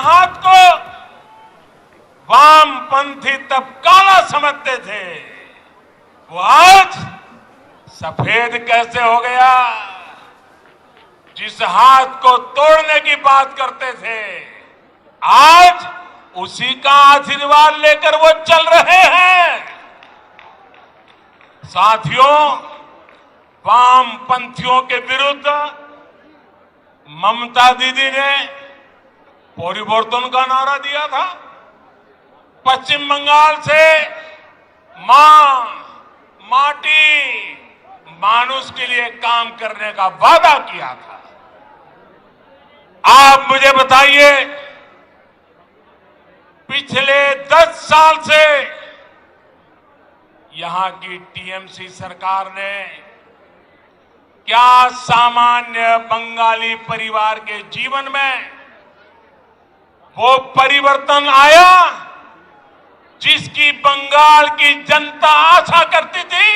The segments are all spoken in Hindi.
जहाज को वामपंथी तब काला समझते थे, वो आज सफेद कैसे हो गया। जिस हाथ को तोड़ने की बात करते थे, आज उसी का आशीर्वाद लेकर वो चल रहे हैं। साथियों, वामपंथियों के विरुद्ध ममता दीदी ने परिवर्तन का नारा दिया था। पश्चिम बंगाल से मां, माटी, मानुष के लिए काम करने का वादा किया था। आप मुझे बताइए, पिछले 10 साल से यहां की टीएमसी सरकार ने क्या सामान्य बंगाली परिवार के जीवन में वो परिवर्तन आया जिसकी बंगाल की जनता आशा करती थी?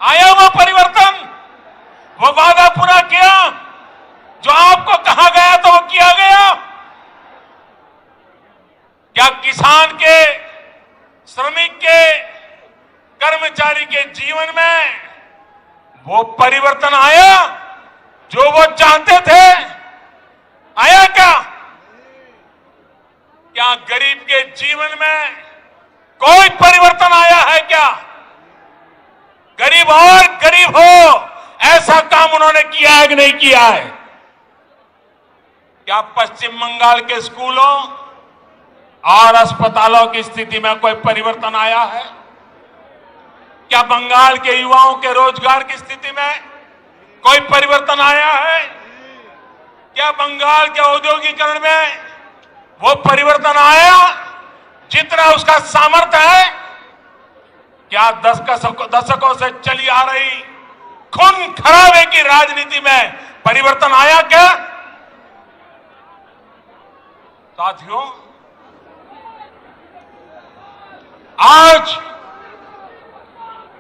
आया वो परिवर्तन? वो वादा पूरा किया जो आपको कहा गया तो वो किया गया? क्या किसान के, श्रमिक के, कर्मचारी के जीवन में वो परिवर्तन आया जो वो चाहते थे? आया क्या? क्या गरीब के जीवन में कोई परिवर्तन आया है क्या? गरीब और गरीब हो, ऐसा काम उन्होंने किया है कि नहीं किया है? क्या पश्चिम बंगाल के स्कूलों और अस्पतालों की स्थिति में कोई परिवर्तन आया है? क्या बंगाल के युवाओं के रोजगार की स्थिति में कोई परिवर्तन आया है? क्या बंगाल के औद्योगिकरण में वो परिवर्तन आया जितना उसका सामर्थ्य है? क्या दशकों से चली आ रही खून खराबे की राजनीति में परिवर्तन आया क्या? साथियों,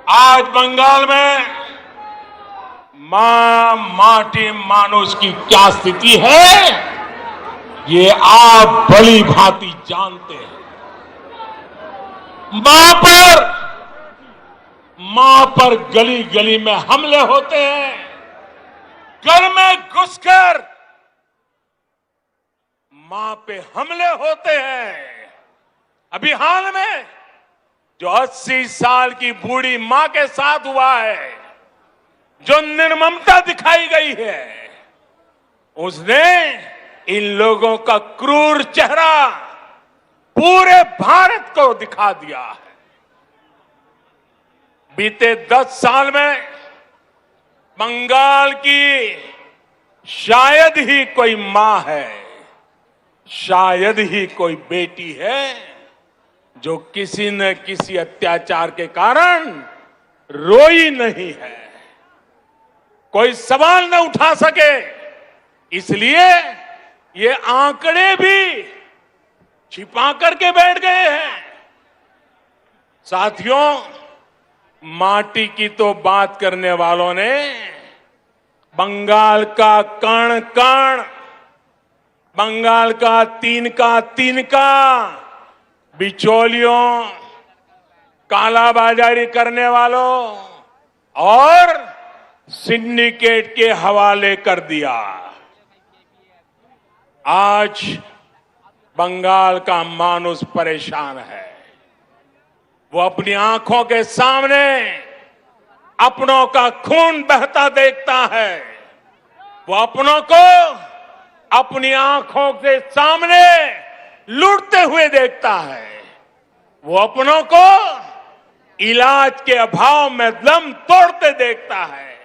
आज बंगाल में मां, माटी, मानुष की क्या स्थिति है, ये आप भली भांति जानते हैं। मां पर गली गली में हमले होते हैं, घर में घुसकर मां पे हमले होते हैं। अभी हाल में जो 80 साल की बूढ़ी मां के साथ हुआ है, जो निर्ममता दिखाई गई है, उसने इन लोगों का क्रूर चेहरा पूरे भारत को दिखा दिया है। बीते 10 साल में बंगाल की शायद ही कोई मां है, शायद ही कोई बेटी है जो किसी न किसी अत्याचार के कारण रोई नहीं है, कोई सवाल न उठा सके। इसलिए ये आंकड़े भी छिपा करके बैठ गए हैं। साथियों, माटी की तो बात करने वालों ने बंगाल का कण कण, बंगाल का तिनका बिचौलियों, कालाबाजारी करने वालों और सिंडिकेट के हवाले कर दिया। आज बंगाल का मानुष परेशान है। वो अपनी आंखों के सामने अपनों का खून बहता देखता है। वो अपनों को अपनी आंखों के सामने लूटते हुए देखता है। वो अपनों को इलाज के अभाव में दम तोड़ते देखता है।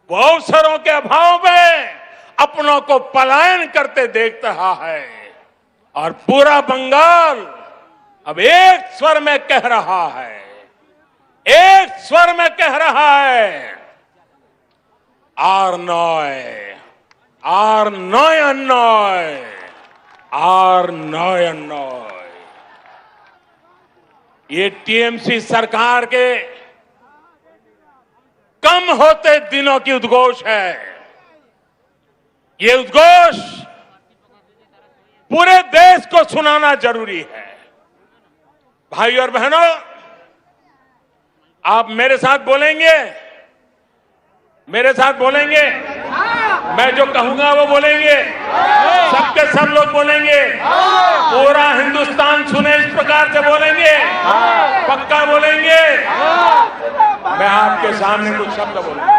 वो अवसरों के अभाव में अपनों को पलायन करते देख रहा है। और पूरा बंगाल अब एक स्वर में कह रहा है, एक स्वर में कह रहा है, आर नॉय, आर नॉय नॉय, आर नॉय नॉय। ये टीएमसी सरकार के कम होते दिनों की उद्घोष है। ये उद्घोष पूरे को सुनाना जरूरी है। भाई और बहनों, आप मेरे साथ बोलेंगे, मेरे साथ बोलेंगे, मैं जो कहूंगा वो बोलेंगे, सबके सब लोग बोलेंगे, पूरा हिंदुस्तान सुने इस प्रकार से बोलेंगे, पक्का बोलेंगे। मैं आपके सामने कुछ शब्द बोलूंगा,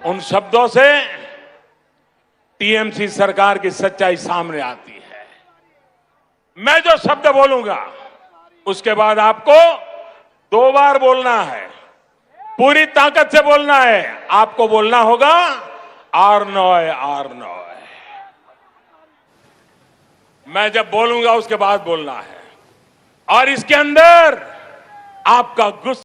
उन शब्दों से टीएमसी सरकार की सच्चाई सामने आती है। मैं जो शब्द बोलूंगा उसके बाद आपको 2 बार बोलना है, पूरी ताकत से बोलना है। आपको बोलना होगा आरनॉय आरनॉय। मैं जब बोलूंगा उसके बाद बोलना है, और इसके अंदर आपका गुस्सा